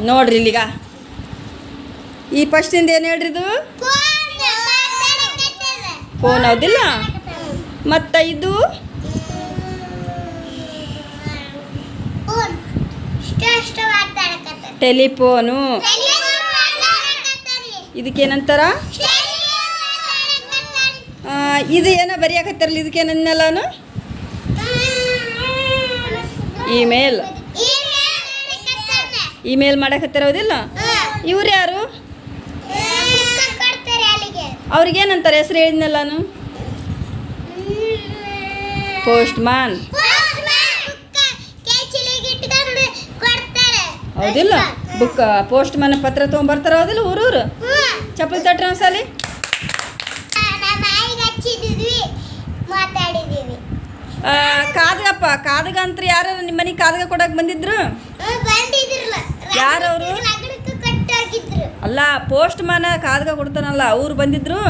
ನೋಡ್ರಿ ಇಲ್ಲಿಗ ಈ ಫಸ್ಟಿಂದ ಏನು ಹೇಳ್ರಿ ಇದು ಫೋನ್ ಹೌದಿಲ್ಲ. ಮತ್ತು ಇದು ಟೆಲಿಫೋನು. ಇದಕ್ಕೇನಂತಾರ? ಇದು ಏನೋ ಬರೆಯಾಕತ್ತಾರಲ್ಲ, ಇದಕ್ಕೇನನ್ನಲ್ಲಾನು? ಇಮೇಲ್. ಇಮೇಲ್ ಮಾಡಕತ್ತಾರ ಹೌದಿಲ್ಲ. ಇವ್ರು ಯಾರು? ಅವ್ರಿಗೇನಂತಾರೆ ಹೆಸರು ಹೇಳಿದ್ನಲ್ಲ ನಾನು? ಪೋಸ್ಟ್ ಮ್ಯಾನ್ ಹೌದಿಲ್ಲ. ಬುಕ್ ಪೋಸ್ಟ್ ಮ್ಯಾನ್ ಪತ್ರ ತೊಗೊಂಬರ್ತಾರ ಹೌದಿಲ್ಲ ಊರೂರು. ಚಪ್ಪಲಿ ತಟ್ರಿ ಒಂದ್ಸಲಿ. ಕಾದ್ಗಪ್ಪ ಕಾದ್ಗ ಅಂತ ಯಾರು ನಿಮ್ಮ ಮನೆಗೆ ಕಾದ್ಗ ಕೊಡಕ್ಕೆ ಬಂದಿದ್ರು? ಯಾರವರು? ಅಲ್ಲ ಪೋಸ್ಟ್ ಮ್ಯಾನ್ ಕಾದ್ಗ ಕೊಡ್ತಾನಲ್ಲ ಅವ್ರು ಬಂದಿದ್ರು.